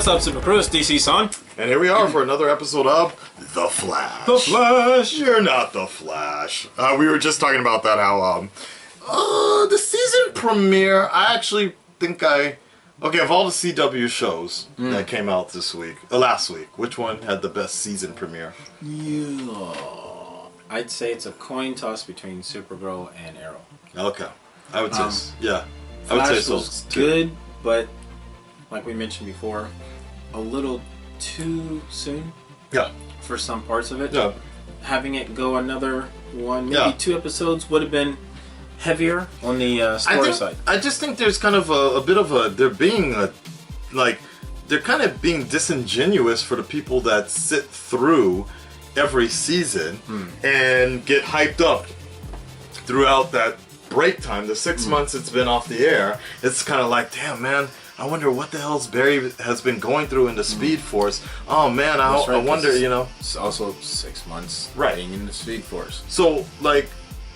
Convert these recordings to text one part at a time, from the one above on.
What's up, Super Crew? It's DC-san. And here we are for another episode of The Flash. The Flash! You're not The Flash. We were just talking about that, how, the season premiere, I actually think okay, of all the CW shows that came out this week, last week, which one had the best season premiere? I'd say it's a coin toss between Supergirl and Arrow. Okay. I would say, yeah. I Flash would say so. Was good, but like we mentioned before, a little too soon. Yeah. For some parts of it. Yeah. Having it go another one, maybe 2 episodes would have been heavier on the story side. I just think there's kind of a bit of a, they're kind of being disingenuous for the people that sit through every season and get hyped up throughout that break time, the 6 months it's been off the air. It's kind of like, damn, man, I wonder what the hell's Barry has been going through in the Speed Force. Oh man, I wonder, you know. It's also 6 months being in the Speed Force. So, like,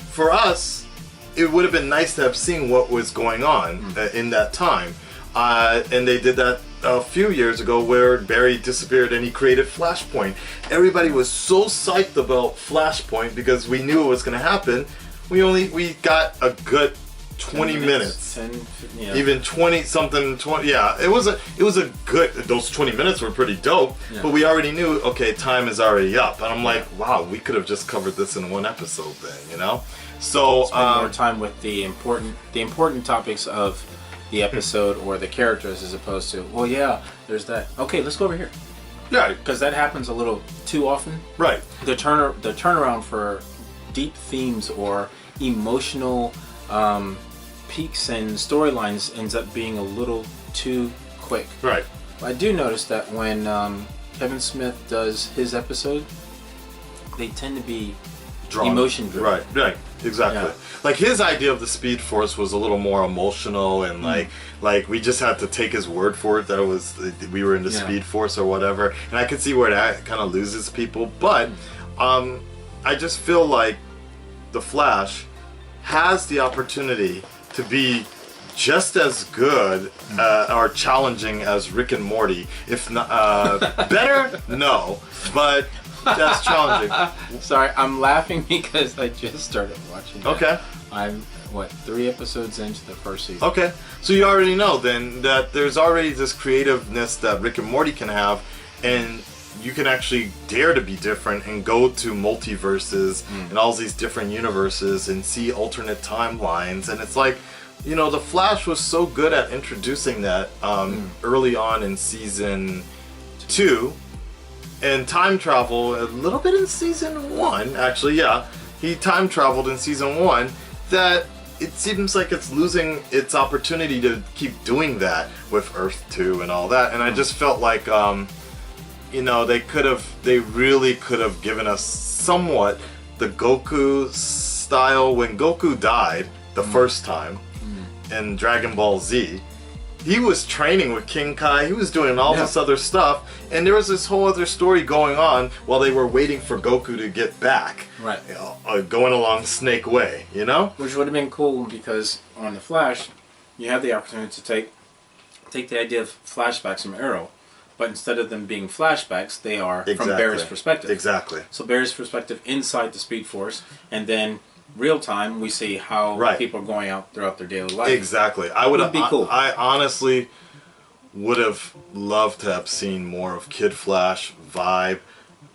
for us, it would have been nice to have seen what was going on in that time. And they did that a few years ago where Barry disappeared and he created Flashpoint. Everybody was so psyched about Flashpoint because we knew it was going to happen. We got a good 20 minutes. 10, yeah. Even 20 something, 20, yeah. It was a good, those 20 minutes were pretty dope, but we already knew, okay, time is already up. And I'm like, wow, we could have just covered this in one episode then, you know? So, spend more time with the important topics of the episode or the characters as opposed to, well, yeah, there's that. Okay, let's go over here. Yeah. Because that happens a little too often. Right. The turnaround for deep themes or emotional peaks and storylines ends up being a little too quick. Right. I do notice that when Kevin Smith does his episode, they tend to be emotion driven. Right, exactly. Yeah. Like his idea of the Speed Force was a little more emotional and like we just had to take his word for it that it was we were in the Speed Force or whatever. And I could see where that kind of loses people, but I just feel like the Flash has the opportunity to be just as good or challenging as Rick and Morty. If not better, no, but that's challenging. Sorry, I'm laughing because I just started watching that. Okay. I'm 3 episodes into the first season. Okay, so you already know then that there's already this creativeness that Rick and Morty can have, and you can actually dare to be different and go to multiverses and all these different universes and see alternate timelines. And it's like, you know, the Flash was so good at introducing that early on in season 2, and time travel a little bit in season 1. Actually, yeah, he time traveled in season 1. That it seems like it's losing its opportunity to keep doing that with Earth 2 and all that. And I just felt like you know, they really could have given us somewhat the Goku style. When Goku died the first time in Dragon Ball Z, he was training with King Kai, he was doing all this other stuff, and there was this whole other story going on while they were waiting for Goku to get back. Right. You know, going along Snake Way, you know? Which would have been cool because on the Flash, you have the opportunity to take the idea of flashbacks from Arrow. But instead of them being flashbacks, they are from Barry's perspective. Exactly. So Barry's perspective inside the Speed Force, and then real time we see how people are going out throughout their daily life. Exactly. Would be cool. I honestly would have loved to have seen more of Kid Flash vibe,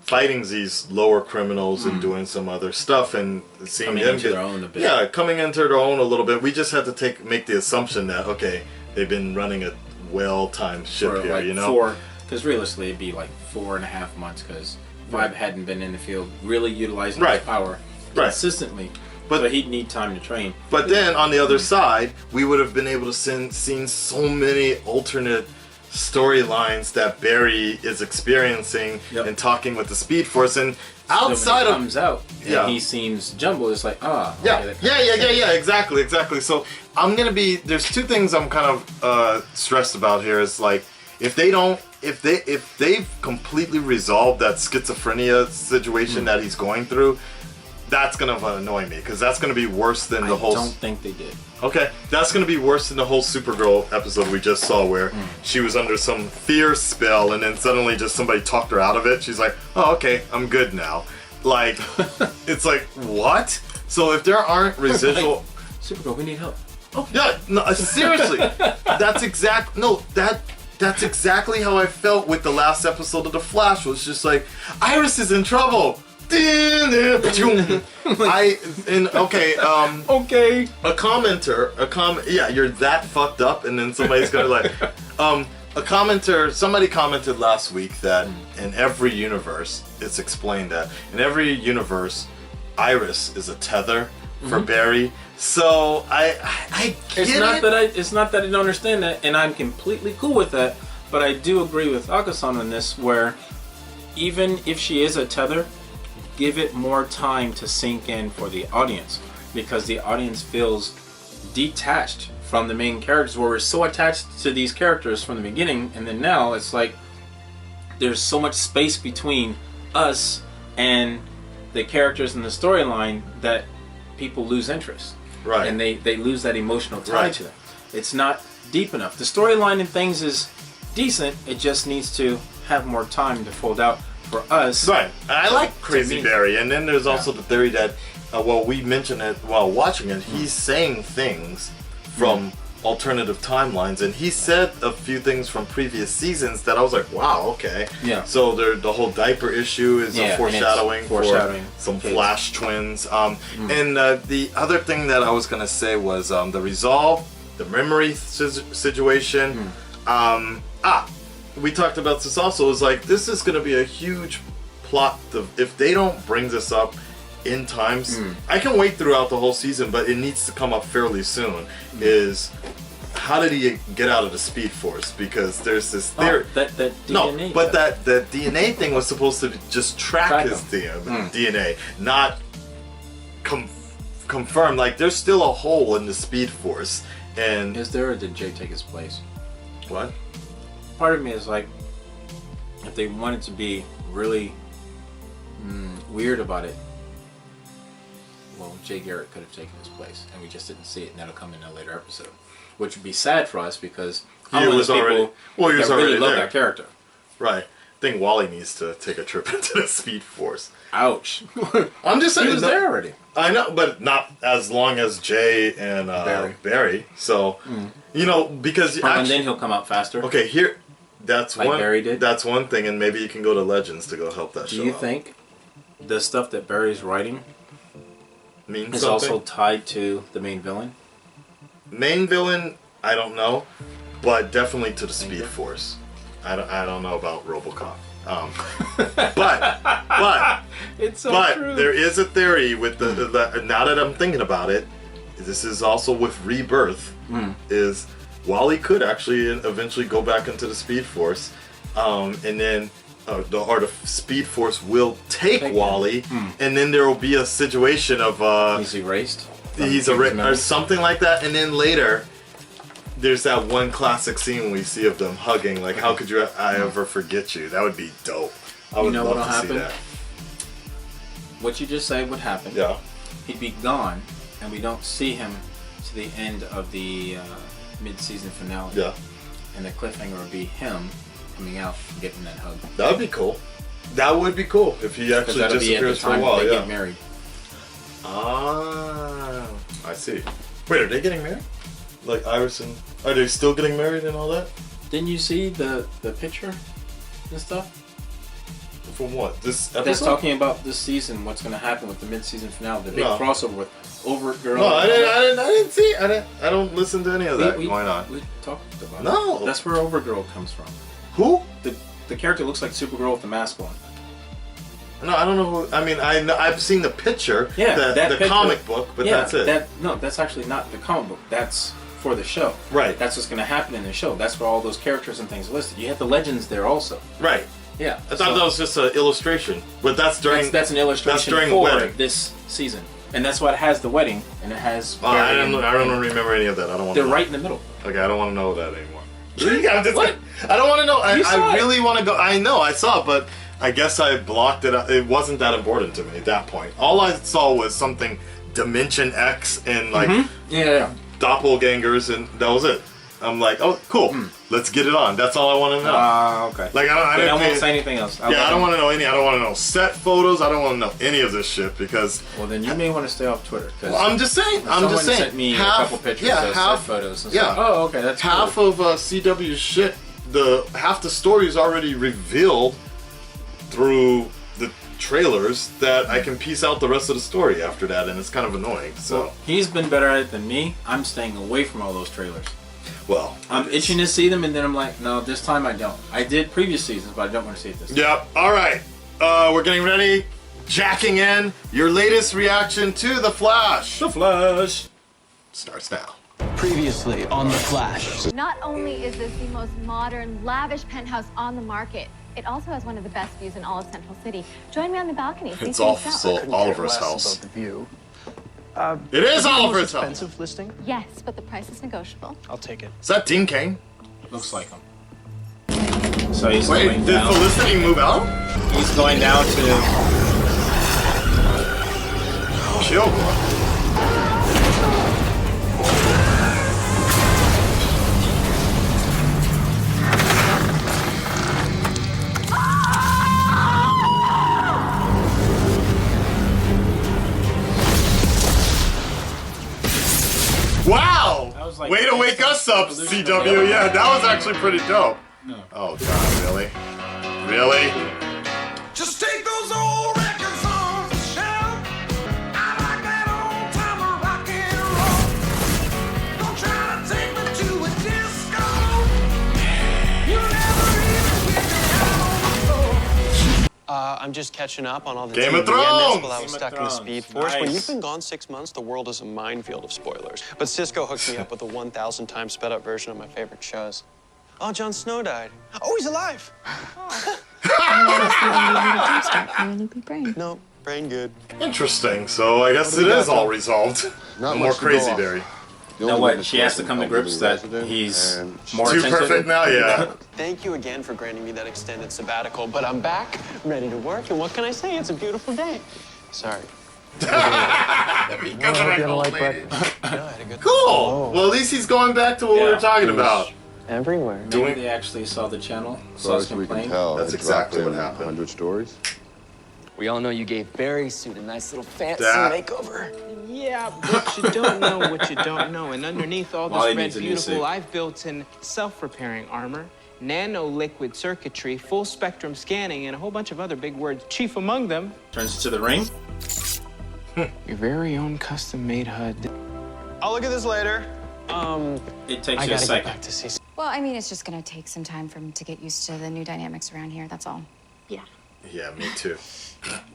fighting these lower criminals and doing some other stuff and seeing coming them into their own a bit. Yeah, coming into their own a little bit. We just had to make the assumption that okay, they've been running a well-timed ship here, you know. Because realistically, it'd be like 4.5 months because Vibe hadn't been in the field really utilizing his power consistently. So he'd need time to train. But then on the other side, we would have been able to seen so many alternate storylines that Barry is experiencing and talking with the Speed Force. And outside of comes out and he seems jumbled, it's like exactly. So I'm gonna be there's 2 things I'm kind of stressed about here. Is like if they've completely resolved that schizophrenia situation that he's going through, that's gonna annoy me because that's gonna be worse than the whole. I don't think they did. Okay, that's gonna be worse than the whole Supergirl episode we just saw, where she was under some fear spell, and then suddenly just somebody talked her out of it. She's like, "Oh, okay, I'm good now." Like, it's like, what? So if there aren't residual, like, Supergirl, we need help. Oh yeah, no, seriously, that's exactly how I felt with the last episode of The Flash. It was just like, Iris is in trouble. Okay. A commenter, yeah, you're that fucked up, and then somebody's gonna like, somebody commented last week that in every universe, it's explained that in every universe, Iris is a tether for Barry. So I get it's not that I don't understand that, and I'm completely cool with that. But I do agree with Akasan on this, where even if she is a tether, give it more time to sink in for the audience, because the audience feels detached from the main characters, where we're so attached to these characters from the beginning, and then now it's like there's so much space between us and the characters in the storyline that people lose interest. Right. And they lose that emotional tie to them. It's not deep enough. The storyline and things is decent, it just needs to have more time to fold out for us. Right. I like Crazy Barry, and then there's also the theory that, we mentioned it while watching it, he's saying things from alternative timelines, and he said a few things from previous seasons that I was like, wow, okay. Yeah. So the whole diaper issue is a foreshadowing for some case. Flash twins. And the other thing that I was going to say was the resolve, the memory situation. We talked about this also. It was like, this is going to be a huge plot. If they don't bring this up in times, I can wait throughout the whole season, but it needs to come up fairly soon. Is how did he get out of the Speed Force? Because there's this theory. That DNA. That DNA thing was supposed to just track his DNA, not confirm. Like, there's still a hole in the Speed Force. And is there, or did Jay take his place? What? Part of me is like, if they wanted to be really weird about it, well, Jay Garrett could have taken his place, and we just didn't see it, and that'll come in a later episode, which would be sad for us because I'm one of the people that really love that character. Right. I think Wally needs to take a trip into the Speed Force. Ouch. I'm just saying. He was there already. I know, but not as long as Jay and Barry. So, because and then he'll come out faster. Okay, here, that's like one. Barry did. That's one thing, and maybe you can go to Legends to go help that show. Do you think the stuff that Barry's writing means is something? also tied to the main villain? Main villain, I don't know, but definitely to the Speed Force. I don't know about RoboCop. But it's so true. There is a theory with the now that I'm thinking about it, this is also with Rebirth, is Wally could actually eventually go back into the Speed Force, and then the Speed Force will take Wally, and then there will be a situation of he's erased. He's erased or something like that, and then later there's that one classic scene we see of them hugging. Like, how could I ever forget you? That would be dope. I would love to see that. What you just said would happen. Yeah. He'd be gone, and we don't see him to the end of the mid-season finale. Yeah. And the cliffhanger would be him coming out and getting that hug. That would be cool. That would be cool if he actually disappears for a while. They get married. Ah, I see. Wait, are they getting married? Like Iris and... Are they still getting married and all that? Didn't you see the picture and stuff? From what? This episode? That's talking about this season, what's going to happen with the mid-season finale, the big crossover with Overt Girl. No, I didn't see. I don't listen to any of that going on. We talked about it. No. That's where Overt Girl comes from. Who? The character looks like Supergirl with the mask on. No, I don't know who. I mean, I've seen the picture. Yeah, the picture, comic book, but that's it. That's actually not the comic book. That's for the show. Right. That's what's going to happen in the show. That's where all those characters and things are listed. You have the legends there also. Right. Yeah. I thought that was just an illustration, but that's during. That's an illustration that's during for wedding. this season, and that's why it has the wedding, and it has. I don't remember any of that. I don't want. They're right in the middle. Okay, I don't want to know that anymore. What? I don't want to know. I really want to go. I know I saw it, but I guess I blocked it out. It wasn't that important to me at that point. All I saw was something Dimension X and like Yeah. doppelgangers, and that was it. I'm like, oh, cool. Let's get it on. That's all I want to know. Okay. Like I But I didn't won't say anything else. I don't want to know any. I don't want to know set photos. I don't want to know any of this shit because. Well, then you may want to stay off Twitter. Well, I'm just saying. I'm just saying. Sent me a couple pictures of set photos. And stuff. Oh, okay, that's half cool. of CW's shit. Half the story is already revealed through the trailers that I can piece out the rest of the story after that, and it's kind of annoying. So Well, he's been better at it than me. I'm staying away from all those trailers. well, I'm itching to see them, and then I'm like, no, this time I don't. I did previous seasons, but I don't want to see it this time. Yep. All right. We're getting ready. Jacking in. Your latest reaction to The Flash. The Flash Starts now. Previously on The Flash. Not only is this the most modern, lavish penthouse on the market, it also has one of the best views in all of Central City. Join me on the balcony. See It's for yourself. also Oliver's house. About the view. It is the Oliver's most house. expensive listing? Yes, but the price is negotiable. I'll take it. Is that Dean Cain? looks like him. So he's Wait, going did down. Felicity move out? He's going down to. Chill. Wow! That was like Way to wake us up, CW. Yeah, that was actually pretty dope. No. Oh god, really? Really? Just take those old records off the shelf. I like that old timer rock and roll. Don't try to take me to a disco. You'll never even get me out on the floor. I'm just catching up on all the Game TV of Thrones! I missed while I was Game of stuck in the Thrones. Speed Force. When Nice. you've been gone 6 months, the world is a minefield of spoilers. But Cisco hooked me up with a 1,000 times sped up version of my favorite shows. Oh, Jon Snow died. Oh, he's alive. No, brain good. Interesting. So I guess it is all resolved. Not No more much to go crazy off. dairy. The Now only what? witness She has to was come to an grips elderly that resident, he's and more Too attentive. perfect now, yeah. Thank you again for granting me that extended sabbatical, but I'm back, ready to work, and what can I say? It's a beautiful day. Sorry. Because of that old lady. No, I had a good Cool. Well, at least he's going back to what we Yeah. were talking about. everywhere. Maybe Doing- they actually saw the channel, as saw far us as we can complain. tell, That's it exactly dropped what in happened. 100 stories. We all know you gave Barry's suit a nice little fancy That- makeover. Yeah, but you don't know what you don't know. And underneath all Wally this red needs a new beautiful, suit. I've built in self-repairing armor, nano-liquid circuitry, full-spectrum scanning, and a whole bunch of other big words. Chief among them, Turns to the ring. your very own custom-made HUD. I'll look at this later. It takes I you a gotta get second. back to see. Well, I mean, it's just gonna take some time for him to get used to the new dynamics around here, that's all. Yeah. Yeah, me too.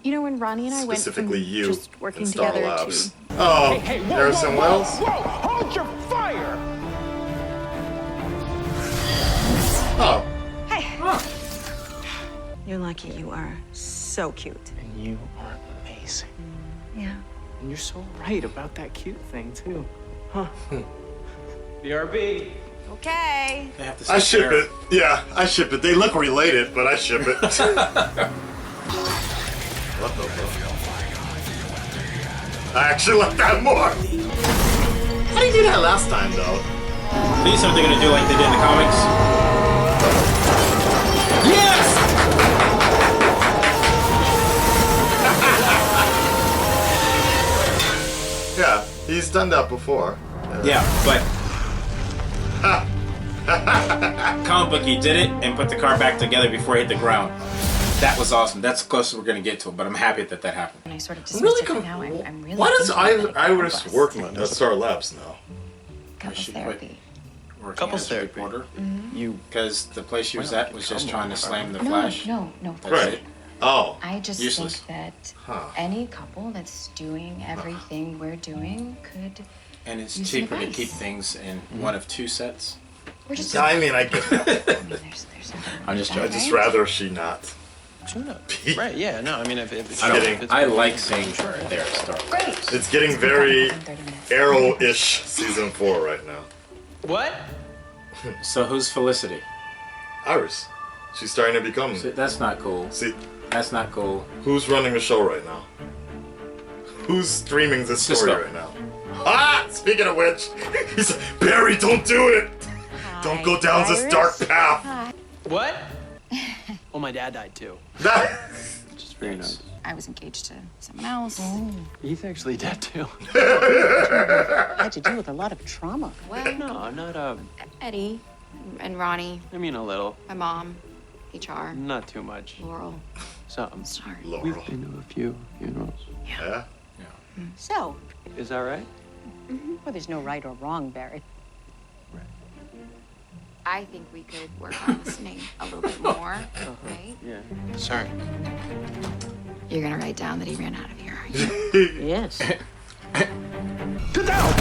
You know, when Ronnie and I went from Specifically you just working in Star together Labs. to... Oh, Harrison Wells? Hold your fire! Oh, You're lucky. You are so cute. And you are amazing. Yeah. And you're so right about that cute thing, too. Huh. BRB. Okay. They have to I sit ship there. it. Yeah, I ship it. They look related, but I ship it. What the fuck? I actually like that more. How did you do that last time, though? Please, something they're gonna do like they did in the comics. Yes! Yeah, he's done that before. Yeah, but comic book, he did it and put the car back together before it hit the ground. That was awesome. That's the closest we're gonna get to it, but I'm happy that that happened. And I sort of I'm dismissed really it, but now I'm really Why does thinking about it. Iris Plus, work at Star Labs now? couples She quit. therapy. Working Couples as a therapy. reporter. You Because the place she was at was just trying to slam the No, Flash. no. That's Right. it. Oh, I just Useless. think that Huh. any couple that's doing everything we're doing could... And it's Use some cheaper to advice. keep things in one of two sets. We're just... I mean, I get that. there's nothing I'm just wrong I'd with just that, rather she not. tune-up. Right, yeah, no, I mean, if it's... I, don't, kidding. if I it's- like seeing her there at Star Wars. Great! It's getting Let's go very back in 30 minutes. Arrow-ish season 4 right now. What? So who's Felicity? Iris. She's starting to become. See, that's not cool. See, That's not cool. Who's running the show right now? Who's streaming this story Cisco. right now? Ah! Speaking of which, he's like, Barry, don't do it! Don't go down this dark path! What? Well, my dad died too. That- Just very nice. I was engaged to someone else. He's actually dead too. Had to deal with a lot of trauma. Well, No, not Eddie and Ronnie, I mean, a little. my mom, HR, Not too much. Laurel. Something. Sorry. Laurel. We've been to a few funerals. Yeah? So, Is that right? well, there's no right or wrong, Barry. I think we could work on listening a little bit more, right? Yeah. Sorry. You're gonna write down that he ran out of here, are you? Yes. Get down!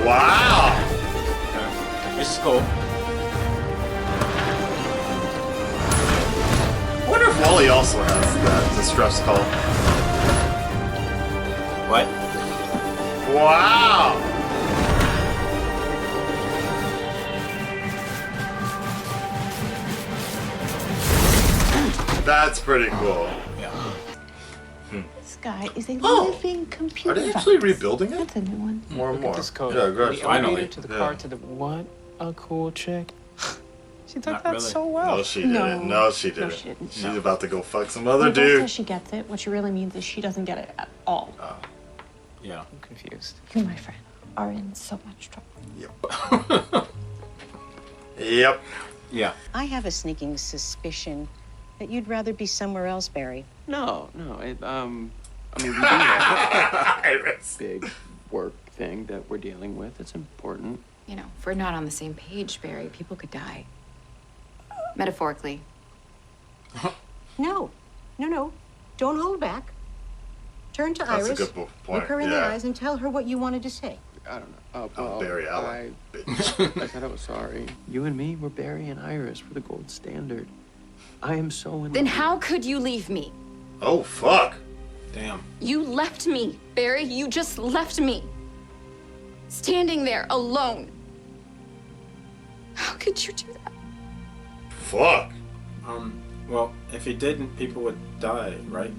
Wow! This is cool. I wonder if Wally also has that distress call. What? Wow! That's pretty cool. Yeah. This guy is a Oh. living computer. Are they actually virus. rebuilding it? That's a new one. More and more. This code. Yeah, good. The Finally. elevator to the car to the what? A cool chick. She took Not that really. so well. No, she didn't. No, she No, didn't. she didn't. She's about to go fuck some other When Beth dude. says she gets it, what she really means is she doesn't get it at all. Yeah. I'm confused. You, my friend, are in so much trouble. Yep. Yep. Yeah. I have a sneaking suspicion that you'd rather be somewhere else, Barry. No. I mean, we do have Iris. a big work thing that we're dealing with. It's important. You know, if we're not on the same page, Barry, people could die. Metaphorically. No. Don't hold back. Turn to That's a Iris, good point. look her in the Yeah. eyes, and tell her what you wanted to say. I don't know. Oh, Barry Allen. I said I was sorry. You and me, we're Barry and Iris. We're the gold standard. I am so in Then love. how could you leave me? Oh, fuck. Damn. You left me, Barry. You just left me. Standing there alone. How could you do that? Fuck. Well, if he didn't, people would die, right?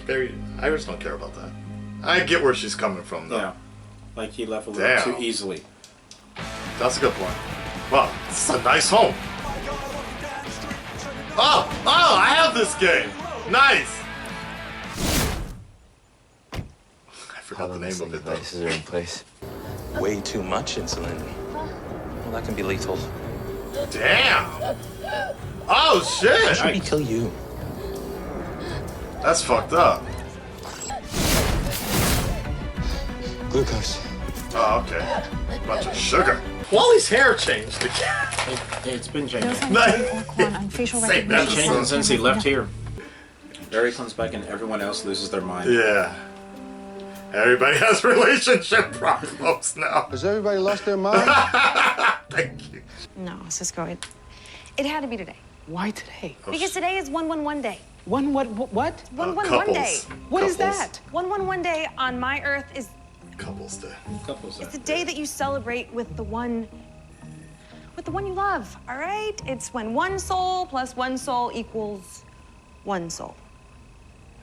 Barry, Iris don't care about that. I get where she's coming from, though. Yeah. Like he left a little Damn. too easily. That's a good point. Wow, this is a nice home. Oh, I have this game. Nice. I forgot the name of it, though. Devices are in place. Way too much insulin. Well, that can be lethal. Damn. Oh, shit. Should kill you. That's fucked up. Glucose. Oh, okay. Bunch of sugar. Wally's hair changed again. It's been changing. Nice. on facial Same It's episode. changing since he left here. Barry comes back and everyone else loses their mind. Yeah. Everybody has relationship problems now. Has everybody lost their mind? Thank you. No, Cisco, it had to be today. Why today? Because today is 111 day. What? 111 day. What is Couples. that? 111 day on my Earth is Couples Day. Couples. the day that you celebrate with the one you love, all right? It's when one soul plus one soul equals one soul.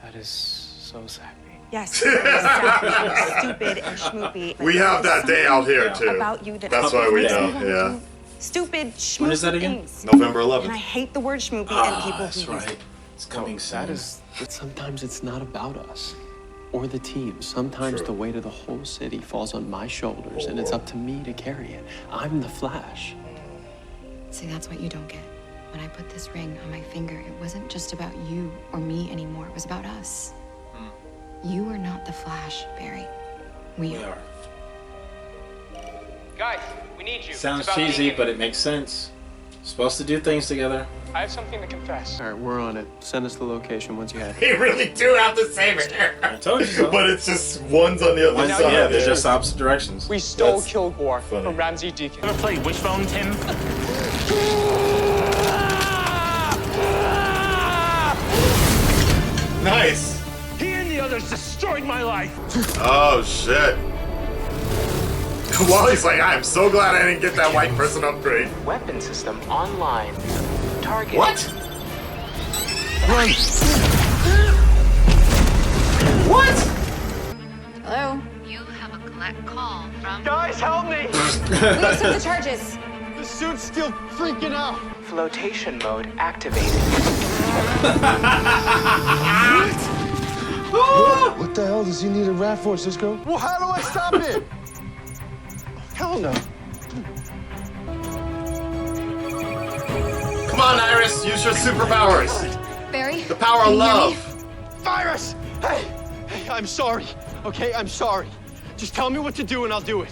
That is so sappy. Yes, exactly. Stupid and schmoopy. but We have there's that day out here, something too. About you that That's why we makes me know, want to yeah. do Stupid schmoopy When is that again? things. November And I 11th. hate the word schmoopy and people That's who use right. it. It's coming soon. That is. But sometimes it's not about us or the team. Sometimes True. the weight of the whole city falls on my shoulders, and it's up to me to carry it. I'm the Flash. See, that's what you don't get. When I put this ring on my finger, it wasn't just about you or me anymore. It was about us. You are not the Flash, Barry. We We are. are. Guys, we need you. Sounds It's about cheesy, Lincoln. but it makes sense. Supposed to do things together. I have something to confess. All right, we're on it. Send us the location once you have it. They really do have the same hair. I told you so. But it's just one's on the other One- side. yeah, they're just opposite directions. We stole That's Kilgore funny. from Ramsey Deacon. Ever play Wishbone, Tim? Nice. He and the others He's destroyed my life. Oh shit. Wally's like, I'm so glad I didn't get that white person upgrade. Weapon system online. Target. What? Run. What? Hello? You have a collect call from... Guys, help me. Please took the charges. The suit's still freaking out. Flotation mode activated. What the hell does he need a rat for, Cisco? Well, how do I stop it? Hell no. Come on, Iris, use your superpowers. Barry? The power of can you hear me? love. Virus! Hey, I'm sorry. Okay, I'm sorry. Just tell me what to do and I'll do it.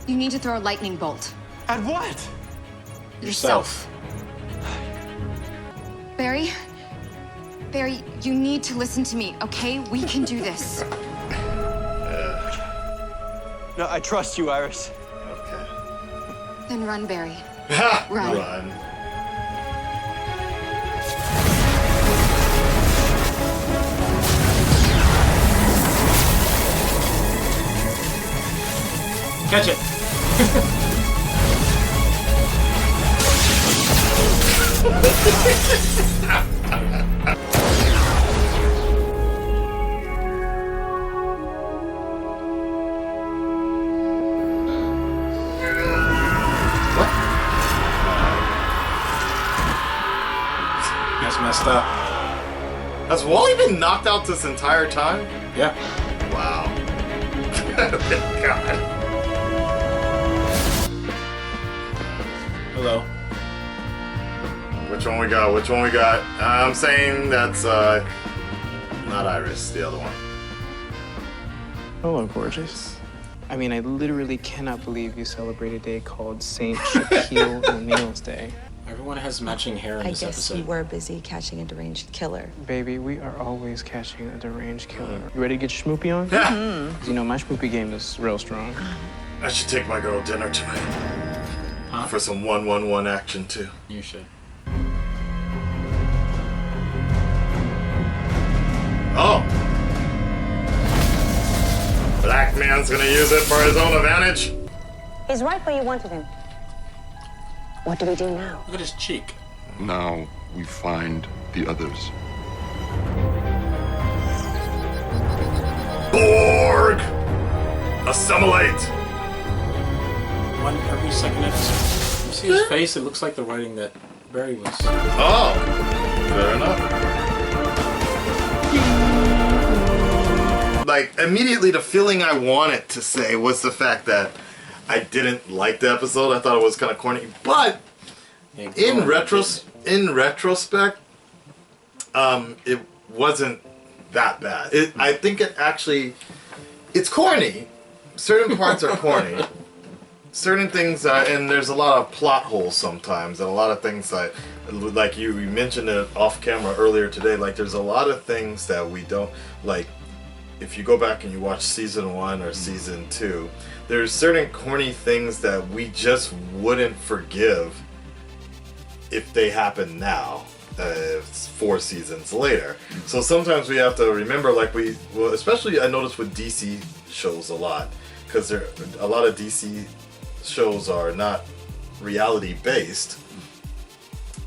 You need to throw a lightning bolt. At what? Yourself. Barry? Barry, you need to listen to me, okay? We can do this. No, I trust you, Iris. Okay. Then run, Barry. Run. Catch it. That's messed up. Has Wally been knocked out this entire time? Yeah. Wow. God. Hello. Which one we got? Which one we got? I'm saying that's not Iris, the other one. Hello, gorgeous. I mean, I literally cannot believe you celebrate a day called Saint Shaquille O'Neal's Day. Everyone has matching hair in I this guess episode. you were busy catching a deranged killer. Baby, we are always catching a deranged killer. You ready to get your schmoopy on? Yeah. You know, my schmoopy game is real strong. I should take my girl dinner tonight. Huh? For some 1-1-1 action too. You should. Oh! Black man's gonna use it for his own advantage. He's right where you wanted him. What do we do now? Look at his cheek. Now we find the others. Borg! Assimilate! One every second episode. You see his face? It looks like the writing that Barry was. Oh! Fair enough. Like, immediately the feeling I wanted to say was the fact that I didn't like the episode. I thought it was kind of corny. But, in retrospect, it wasn't that bad. I think it actually... It's corny. Certain parts are corny. Certain things, and there's a lot of plot holes sometimes, and a lot of things that, like you mentioned it off camera earlier today, like there's a lot of things that we don't, like, if you go back and you watch season 1 or season 2, there's certain corny things that we just wouldn't forgive if they happen now, 4 seasons later. So sometimes we have to remember, like well, especially I notice with DC shows a lot, because a lot of DC shows are not reality based,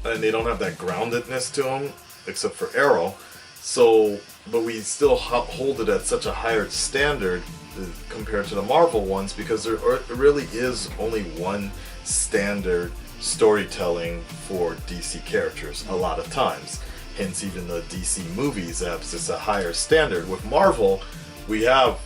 and they don't have that groundedness to them, except for Arrow. So, but we still hold it at such a higher standard compared to the Marvel ones, because there really is only one standard storytelling for DC characters a lot of times. Hence, even the DC movies have just a higher standard. With Marvel, we have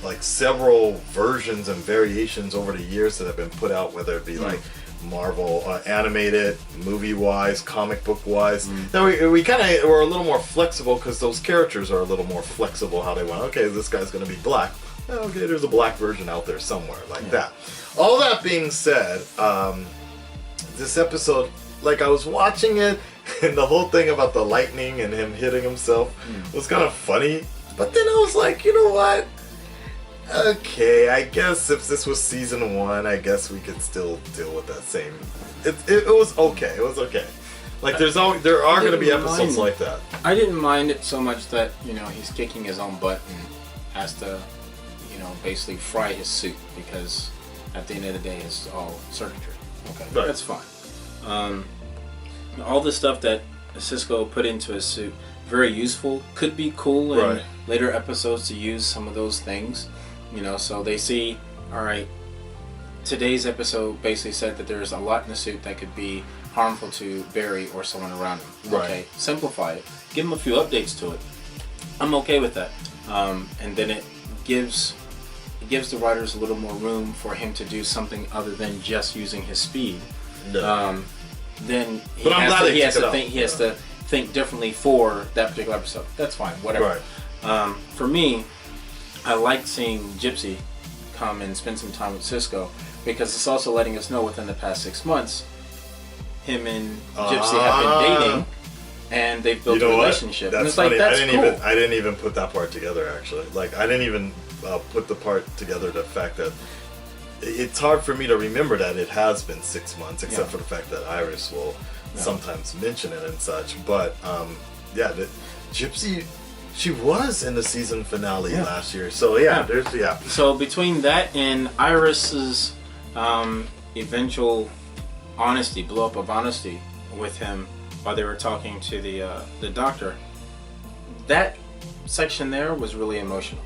like several versions and variations over the years that have been put out, whether it be like Marvel animated, movie-wise, comic book-wise. Now we kind of were a little more flexible because those characters are a little more flexible. How they went, okay, this guy's going to be black. Okay, there's a black version out there somewhere, like that. All that being said, this episode, like I was watching it, and the whole thing about the lightning and him hitting himself was kind of funny. But then I was like, you know what? Okay, I guess if this was season 1, I guess we could still deal with that same. It was okay. It was okay. Like there are going to be episodes like that. I didn't mind it so much that he's kicking his own butt and has to, basically fry his suit because at the end of the day, it's all circuitry. Okay, Right. that's fine. All the stuff that Cisco put into his suit, very useful. Could be cool in Right. later episodes to use some of those things. So they see, all right, today's episode basically said that there's a lot in the suit that could be harmful to Barry or someone around him. Right. Okay, simplify it. Give him a few updates to it. I'm okay with that. And then it gives the writers a little more room for him to do something other than just using his speed. No. Then he But I'm glad they he has took to it think out. he has to think differently for that particular episode. That's fine, whatever. Right. For me, I like seeing Gypsy come and spend some time with Cisco because it's also letting us know within the past 6 months, him and Gypsy have been dating and they've built a relationship. That's and it's funny. like, that's cool. I didn't even put that part together, actually. Like, I didn't even put the part together, the fact that it's hard for me to remember that it has been 6 months, except for the fact that Iris will sometimes mention it and such. But the Gypsy, she was in the season finale last year. So So between that and Iris's eventual honesty, blow up of honesty with him while they were talking to the doctor, that section there was really emotional.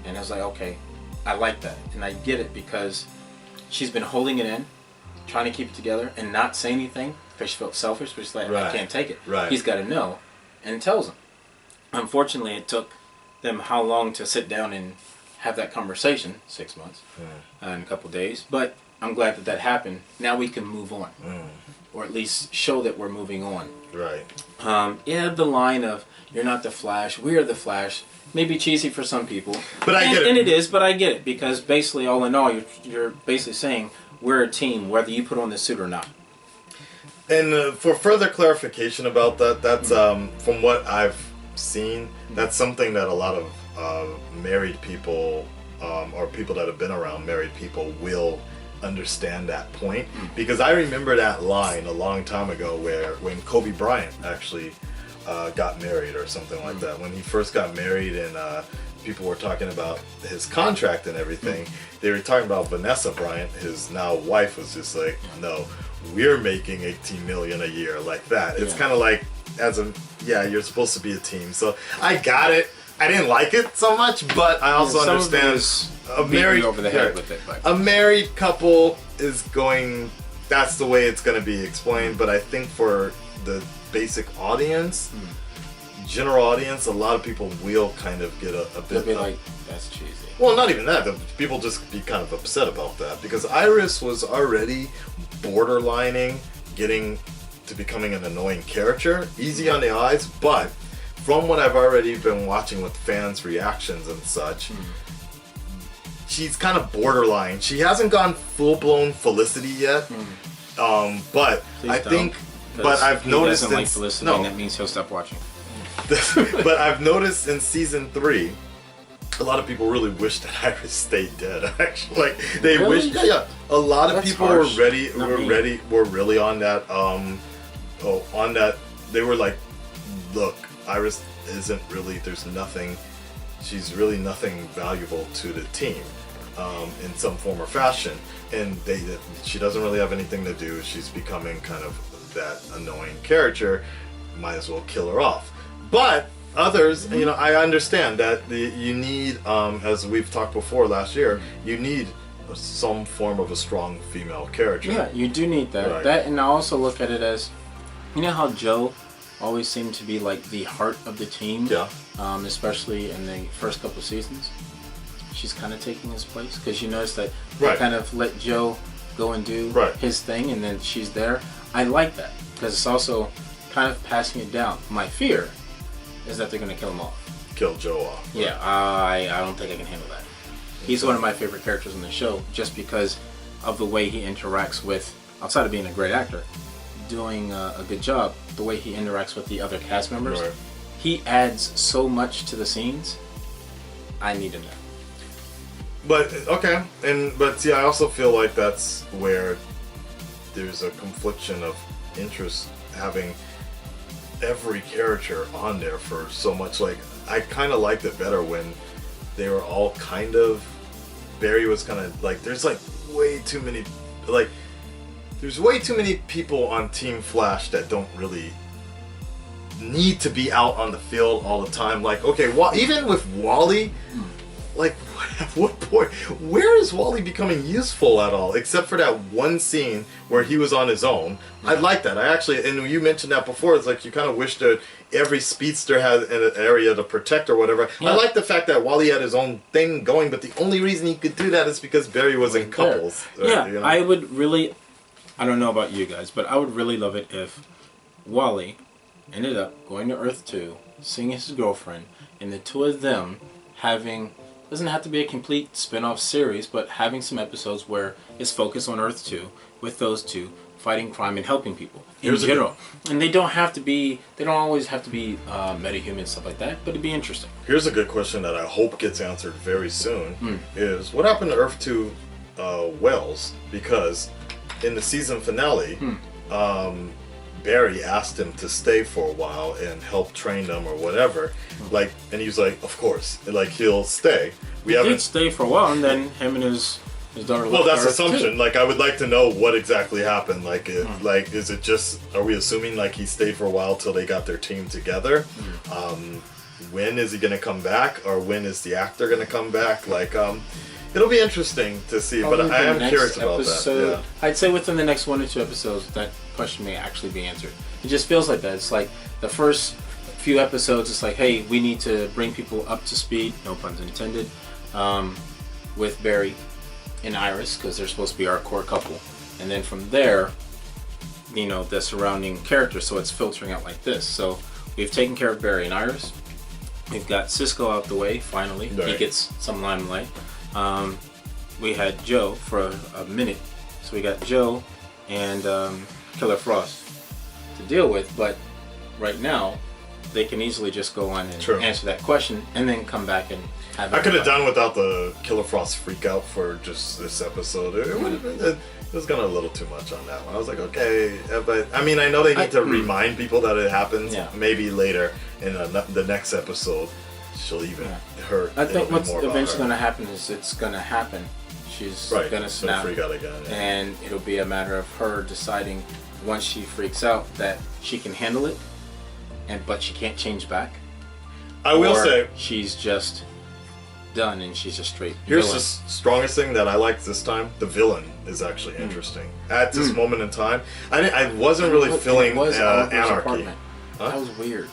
And I was like, okay, I like that. And I get it because she's been holding it in, trying to keep it together and not say anything because she felt selfish, but she's like, I can't take it. Right. He's got to know, and tells him. Unfortunately, it took them how long to sit down and have that conversation? 6 months and a couple of days. But I'm glad that happened. Now we can move on, or at least show that we're moving on. Right. The line of "You're not the Flash, we're the Flash" may be cheesy for some people, but I get it. And it is, but I get it because basically, all in all, you're basically saying we're a team, whether you put on the suit or not. And for further clarification about that, that's from what I've seen, that's something that a lot of married people or people that have been around married people will understand that point, because I remember that line a long time ago when Kobe Bryant actually got married or something like that. When he first got married and people were talking about his contract and everything, they were talking about Vanessa Bryant, his now wife, was just like, no, we're making 18 million a year, like that. It's kind of like, you're supposed to be a team. So I got it. I didn't like it so much, but I also understand a married over the head with it. But. A married couple is going. That's the way it's going to be explained. But I think for the basic audience, general audience, a lot of people will kind of get a bit. They'll be like, that's cheesy. Well, not even that. People just be kind of upset about that because Iris was already borderlining getting to becoming an annoying character, easy on the eyes, but from what I've already been watching with fans' reactions and such, she's kind of borderline. She hasn't gone full-blown Felicity yet, but Please I don't, think, but I've noticed doesn't like Felicity, and that means he'll stop watching. But I've noticed in season 3, a lot of people really wish that Iris stayed dead. Actually, like they wish. Yeah. A lot of people harsh. were really on that. On that, they were like, look, Iris isn't really. There's nothing. She's really nothing valuable to the team, in some form or fashion. And she doesn't really have anything to do. She's becoming kind of that annoying character. Might as well kill her off. But others, I understand that you need, as we've talked before last year, you need some form of a strong female character. Yeah, you do need that. Right. That, and I also look at it as, how Joe always seemed to be like the heart of the team. Yeah. Especially in the first couple seasons, she's kind of taking his place because you notice that Right. they kind of let Joe go and do his thing, and then she's there. I like that because it's also kind of passing it down. My fear is that they're going to kill him off. Kill Joe off. Yeah, I don't think I can handle that. He's one of my favorite characters on the show just because of the way he interacts with, outside of being a great actor, doing a good job, the way he interacts with the other cast members. Right. He adds so much to the scenes. I need him there. But okay, but see, I also feel like that's where there's a confliction of interest having every character on there for so much. Like, I kind of liked it better when they were all kind of. Barry was kind of like, there's like way too many, like, there's way too many people on Team Flash that don't really need to be out on the field all the time. Like, okay, even with Wally, like, at what point, where is Wally becoming useful at all? Except for that one scene where he was on his own. I like that. I actually, and you mentioned that before, it's like you kind of wish that every speedster had an area to protect or whatever. I like the fact that Wally had his own thing going, but the only reason he could do that is because Barry was in couples. Yeah, you know? I would really, I don't know about you guys, but I would really love it if Wally ended up going to Earth 2, seeing his girlfriend, and the two of them having, doesn't have to be a complete spin-off series, but having some episodes where it's focused on Earth 2 with those two fighting crime and helping people in general. And they don't always have to be meta-human stuff like that, but it'd be interesting. Here's a good question that I hope gets answered very soon, is what happened to Earth 2 Wells? Because in the season finale, Barry asked him to stay for a while and help train them or whatever. Like, and he was like, of course, like he'll stay. He did stay for a while, and then him and his daughter. Well, that's Earth assumption. too. Like, I would like to know what exactly happened. Like, like, is it just? Are we assuming like he stayed for a while till they got their team together? When is he gonna come back, or when is the actor gonna come back? Like, it'll be interesting to see. Probably but I am the curious next about episode, that. Yeah. I'd say within the next 1 or 2 episodes, that question may actually be answered. It just feels like that. It's like the first few episodes, it's like, hey, we need to bring people up to speed, no puns intended, with Barry and Iris, because they're supposed to be our core couple. And then from there, you know, the surrounding characters, so it's filtering out like this. So we've taken care of Barry and Iris. We've got Cisco out the way, finally. Right. He gets some limelight. We had Joe for a minute. So we got Joe and Killer Frost to deal with, but right now they can easily just go on and answer that question and then come back and have I could have done without the Killer Frost freak out for just this episode. It would have been, it was gone a little too much on that one. I was like, okay, but I mean, I know they need to remind people that it happens. Maybe later in the next episode, she'll even hurt. I think what's eventually going to happen is it's going to happen. She's going to snap, freak out again, and it'll be a matter of her deciding once she freaks out that she can handle it, but she can't change back. I will say she's just done and she's a straight Here's villain. the strongest thing that I liked this time. The villain is actually interesting. At this moment in time, I wasn't really feeling anarchy. That was weird.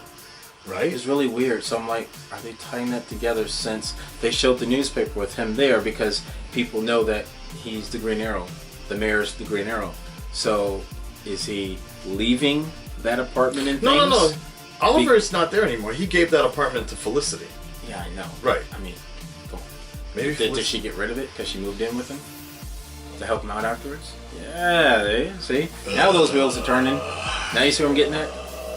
Right? It's really weird. So I'm like, are they tying that together since they showed the newspaper with him there, because people know that he's the Green Arrow. The mayor's the Green Arrow. So is he leaving that apartment and things? No. Oliver is not there anymore. He gave that apartment to Felicity. Yeah, I know. Right. I mean, come on. Maybe Did she get rid of it because she moved in with him to help him out afterwards? Yeah, see? Now those wheels are turning. Now you see where I'm getting at?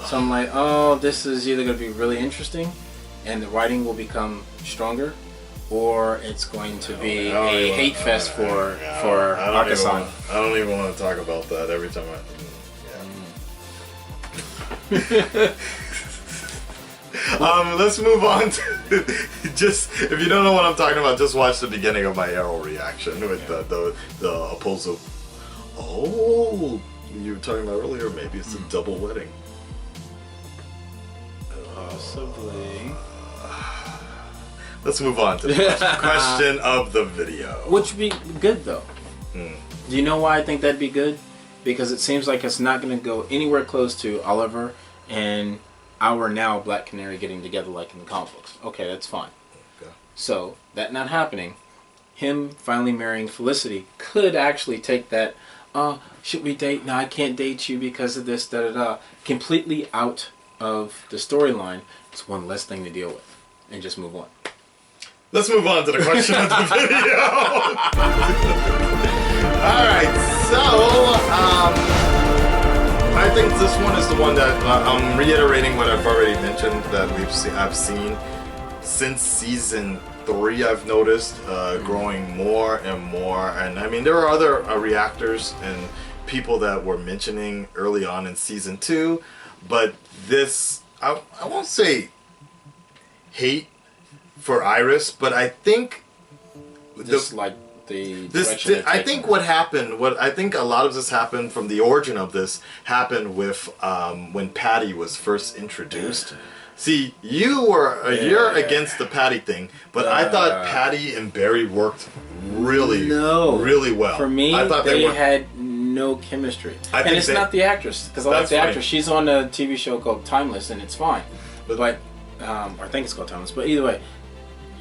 So I'm like, oh, this is either going to be really interesting and the writing will become stronger, or it's going to be a hate fest for Akasan. I don't even want to talk about that every time let's move on to just, if you don't know what I'm talking about, just watch the beginning of my Arrow reaction with the opposite. Oh, you were talking about earlier, maybe it's a double wedding. Possibly. Let's move on to the question of the video. Which would be good though. Do you know why I think that'd be good? Because it seems like it's not going to go anywhere close to Oliver and our now Black Canary getting together like in the comic books. Okay, that's fine. Okay. So, that not happening, him finally marrying Felicity could actually take that, should we date? No, I can't date you because of this, completely out of the storyline. It's one less thing to deal with. And just move on. Let's move on to the question of the video. Alright, so, I think this one is the one that I'm reiterating what I've already mentioned that I've seen since season 3. I've noticed growing more and more, and I mean there are other reactors and people that were mentioning early on in season 2, but this I won't say hate for Iris, but I think Just like the direction they're I taking think her. what happened, what I think a lot of this happened from the origin of this happened with when Patty was first introduced. See, you're against the Patty thing, but I thought Patty and Barry worked really well. For me, I thought they worked. had no chemistry. I And think it's they- not the actress, because I like That's the funny. actress. She's on a TV show called Timeless, and it's fine. But or I think it's called Timeless. But either way,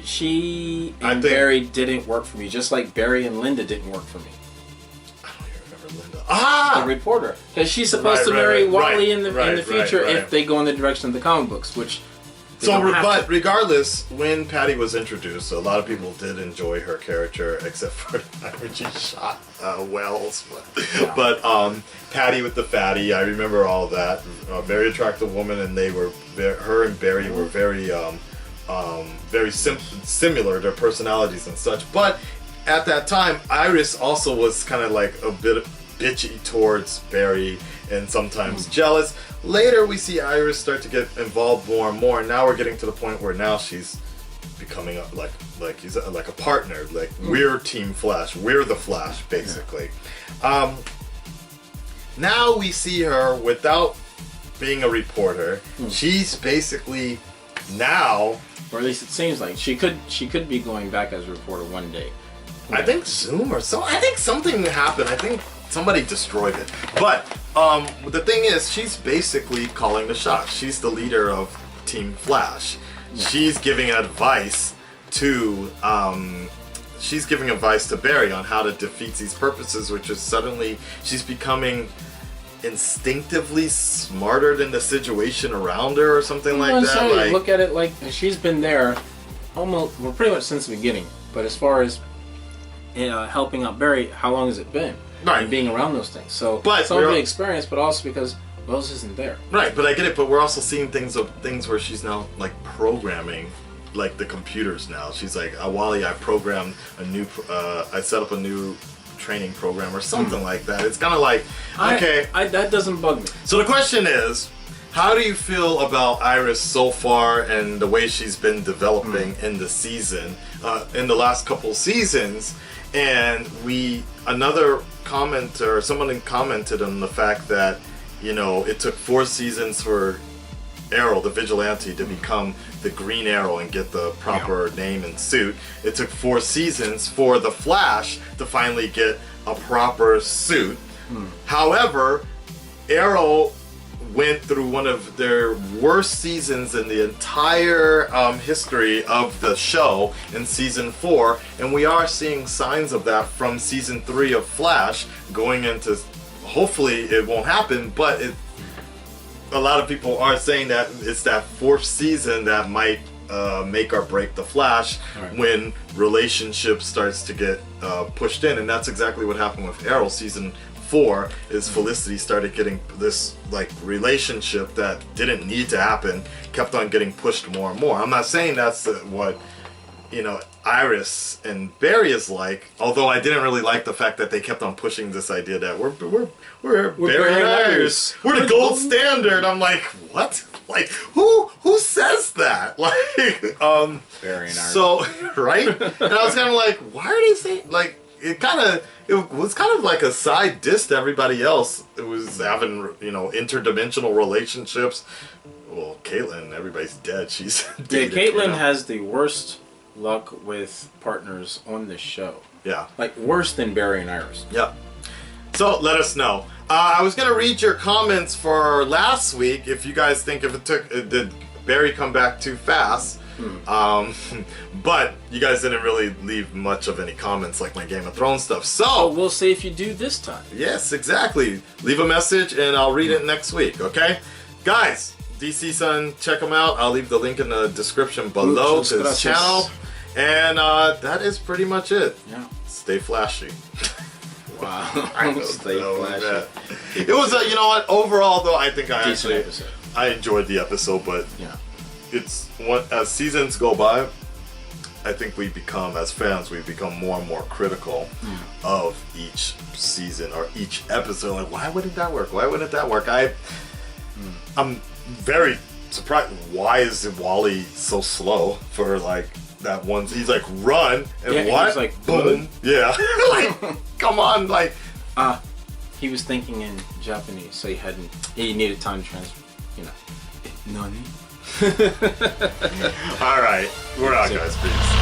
she and Barry didn't work for me, just like Barry and Linda didn't work for me. The reporter, because she's supposed to marry Wally in the future if they go in the direction of the comic books, which. But regardless, when Patty was introduced, a lot of people did enjoy her character, except for the time when she shot Wells. But Patty with the fatty, I remember all of that. A very attractive woman, and they were her and Barry were very similar, their personalities and such. But at that time, Iris also was kind of like a bit bitchy towards Barry and sometimes jealous. Later, we see Iris start to get involved more and more, and now we're getting to the point where now she's becoming like a partner. Like we're Team Flash, we're the Flash, basically. Now we see her without being a reporter. She's basically now, or at least it seems like she could be going back as a reporter one day. I think Zoom or so. I think something happened. I think somebody destroyed it. But the thing is, she's basically calling the shots. She's the leader of Team Flash. Yeah. She's giving advice to Barry on how to defeat these purposes, which is suddenly she's becoming instinctively smarter than the situation around her or something like that. Like, look at it like she's been there pretty much since the beginning. But as far as helping out Barry, how long has it been? Right. And being around those things. So but some of the experience, but also because Wells isn't there. Right, but I get it. But we're also seeing things where she's now like programming, like the computers now. She's like, Wally, I programmed I set up a new training program or something like that. It's kind of like, okay. That doesn't bug me. So the question is, how do you feel about Iris so far and the way she's been developing in the season, in the last couple seasons? And another commenter, someone commented on the fact that, it took 4 seasons for Arrow, the vigilante, to become the Green Arrow and get the proper name and suit. It took 4 seasons for the Flash to finally get a proper suit. However, Arrow went through one of their worst seasons in the entire history of the show in season 4, and we are seeing signs of that from season 3 of Flash going into. Hopefully, it won't happen, but a lot of people are saying that it's that 4th season that might make or break the Flash when relationship starts to get pushed in, and that's exactly what happened with Arrow season 4. Is Felicity started getting this like relationship that didn't need to happen, kept on getting pushed more and more. I'm not saying that's what Iris and Barry is like, although I didn't really like the fact that they kept on pushing this idea that we're Barry and Iris, we're the gold standard. I'm like, what? Like, who says that? Like, Barry and Iris. So right, and I was kind of like, why are they saying like? It was kind of like a side diss to everybody else. It was having interdimensional relationships. Well, Caitlin, everybody's dead. She's dated, Caitlin has the worst luck with partners on this show. Yeah, like worse than Barry and Iris. Yep. So let us know. I was gonna read your comments for last week. If you guys think did Barry come back too fast? But you guys didn't really leave much of any comments like my Game of Thrones stuff. So we'll see if you do this time. Yes, exactly. Leave a message and I'll read it next week. Okay, guys. DC Sun, check him out. I'll leave the link in the description below to his channel. And that is pretty much it. Yeah. Stay flashy. Wow. Stay flashy. It was you know what? Overall, though, I think episode. I enjoyed the episode, but yeah, it's as seasons go by, I think as fans, we become more and more critical of each season or each episode. Like, why wouldn't that work? Why wouldn't that work? I'm very surprised. Why is Wally so slow for like that one. He's like, run, and Yeah, he what? was like, boom. Yeah. Like, come on, like. He was thinking in Japanese, so he needed time to Nani? All right, we're out, guys. Peace.